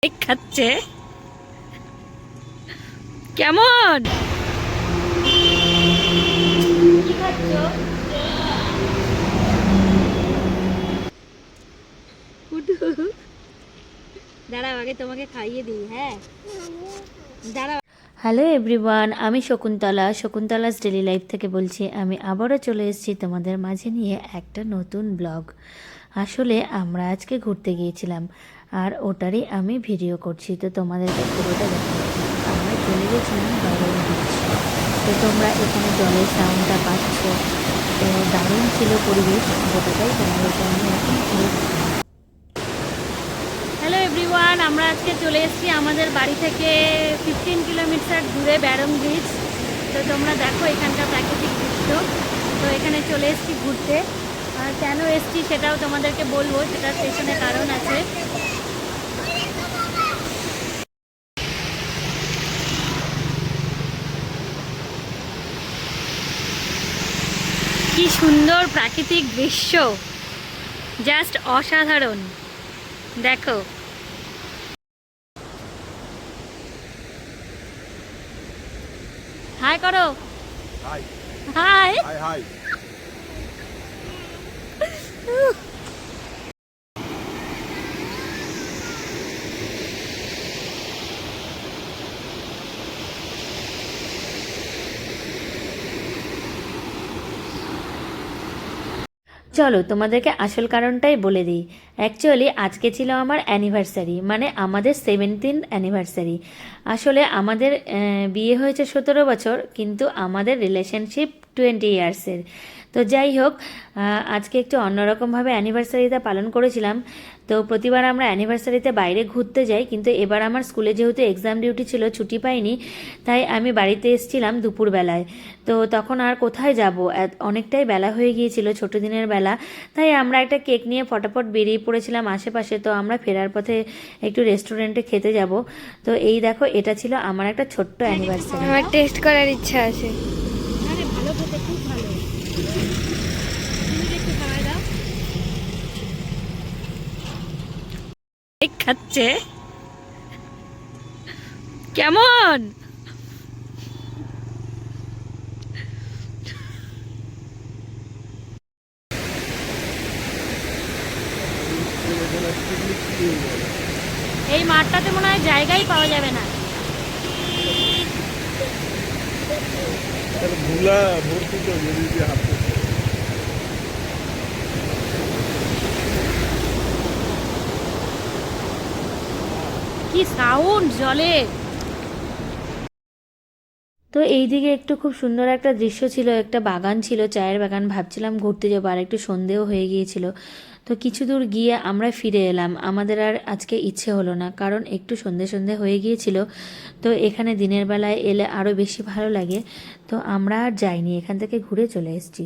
খাচ্ছে কেমন? কি খাচ্ছ? দাঁড়াও আগে তোমাকে খাইয়ে দিই। হ্যাঁ দাঁড়াও। হ্যালো এভরিওয়ান, আমি শকুন্তলাস ডেলি লাইফ থেকে বলছি। আমি আবারও চলে এসেছি তোমাদের মাঝে নিয়ে একটা নতুন ব্লগ। আসলে আমরা আজকে ঘুরতে গিয়েছিলাম আর ওটারই আমি ভিডিও করছি, তো তোমাদেরকে পুরোটা দেখাচ্ছি। আমরা চলে গেছিলাম বারণ বিচ। তো তোমরা এখানে জলের সাউন্ডটা পাচ্ছ, তো দারুণ ছিল পরিবেশ, গোটাটাই তোমাদেরকে আমি এখন ঘুরে। হ্যালো এভরিওয়ান, আমরা আজকে চলে এসেছি আমাদের বাড়ি থেকে 15 কিলোমিটার দূরে ব্যারং ব্রিজ। তো তোমরা দেখো এখানকার প্রাকৃতিক দৃশ্য। তো এখানে চলে এসেছি ঘুরতে, আর কেন এসেছি সেটাও তোমাদেরকে বলবো, সেটার পেছনে কারণ আছে। কি সুন্দর প্রাকৃতিক দৃশ্য, জাস্ট অসাধারণ। দেখো হাই করো। High high high high. চলো তোমাদেরকে আসল কারণটাই বলে দিই। অ্যাকচুয়ালি আজকে ছিল আমার অ্যানিভার্সারি, মানে আমাদের 17th অ্যানিভার্সারি। আসলে আমাদের বিয়ে হয়েছে 17 বছর, কিন্তু আমাদের রিলেশনশিপ 20 ইয়ার্সের। তো যাই হোক, আজকে একটু অন্যরকমভাবে অ্যানিভার্সারিটা পালন করেছিলাম। তো প্রতিবার আমরা অ্যানিভার্সারিতে বাইরে ঘুরতে যাই, কিন্তু এবার আমার স্কুলে যেহেতু এক্সাম ডিউটি ছিল, ছুটি পাইনি, তাই আমি বাড়িতে এসেছিলাম দুপুরবেলায়। তো তখন আর কোথায় যাব, অনেকটাই বেলা হয়ে গিয়েছিল, ছোটো দিনের বেলা। তাই আমরা একটা কেক নিয়ে ফটাফট বেরিয়ে পড়েছিলাম আশেপাশে। তো আমরা ফেরার পথে একটু রেস্টুরেন্টে খেতে যাব। তো এই দেখো, এটা ছিল আমার একটা ছোট্ট অ্যানিভার্সারি। আমার টেস্ট করার ইচ্ছা আছে। আরে ভালো খেতে, খুব ভালো। তুমি একটু খাওয়াই দাও। কেক খাচ্ছে কেমন? এই মাঠটাতে মনে হয় জায়গাই পাওয়া যাবে না। ভুলা ভর্তি তো বেরিয়ে হাঁটতে। কি সাউন্ড জলে। তো এই দিকে একটু খুব সুন্দর একটা দৃশ্য ছিল, একটা বাগান ছিল, চায়ের বাগান। ভাবছিলাম ঘুরতে যাবো, আর একটু সন্ধেও হয়ে গিয়েছিল। তো কিছু দূর গিয়ে আমরা ফিরে এলাম। আমাদের আর আজকে ইচ্ছে হলো না, কারণ একটু সন্ধে সন্ধে হয়ে গিয়েছিল। তো এখানে দিনের বেলায় এলে আরও বেশি ভালো লাগে। তো আমরা আর যাইনি, এখান থেকে ঘুরে চলে এসেছি।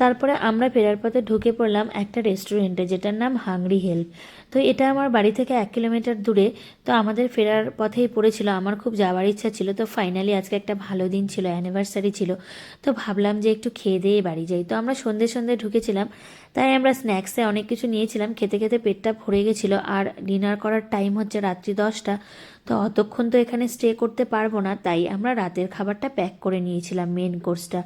তারপরে আমরা ফেরার পথে ঢুকে পড়লাম একটা রেস্টুরেন্টে, যেটার নাম হাংরি হেল্প। তো এটা আমার বাড়ি থেকে 1 কিলোমিটার দূরে। তো আমাদের ফেরার পথেই পড়েছিল, আমার খুব যাওয়ার ইচ্ছা ছিল। তো ফাইনালি আজকে একটা ভালো দিন ছিল, অ্যানিভার্সারি ছিল। তো ভাবলাম যে একটু খেয়ে দিয়ে বাড়ি যাই। তো আমরা সন্ধে সন্ধে ঢুকেছিলাম, তাই আমরা স্ন্যাক্সে অনেক কিছু নিয়েছিলাম। খেতে খেতে পেটটা ভরে গেছিলো, আর ডিনার করার টাইম হচ্ছে রাত্রি 10টা। তো অতক্ষণ তো এখানে স্টে করতে পারবো না, তাই আমরা রাতের খাবারটা প্যাক করে নিয়েছিলাম, মেন কোর্সটা।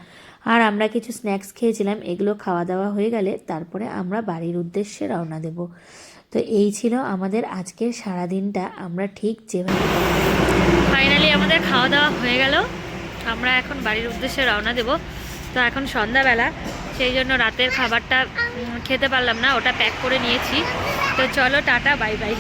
আর আমরা কিছু স্ন্যাক্স খেয়েছিলাম। এগুলো খাওয়া দাওয়া হয়ে গেলে তারপরে আমরা বাড়ির উদ্দেশ্যে রওনা দেব। তো এই ছিল আমাদের আজকের সারাদিনটা, আমরা ঠিক যেভাবে। ফাইনালি আমাদের খাওয়া দাওয়া হয়ে গেল, আমরা এখন বাড়ির উদ্দেশ্যে রওনা দেব। তো এখন সন্ধ্যাবেলা, সেই জন্য রাতের খাবারটা খেতে পারলাম না, ওটা প্যাক করে নিয়েছি। তো চলো টাটা, বাই বাই।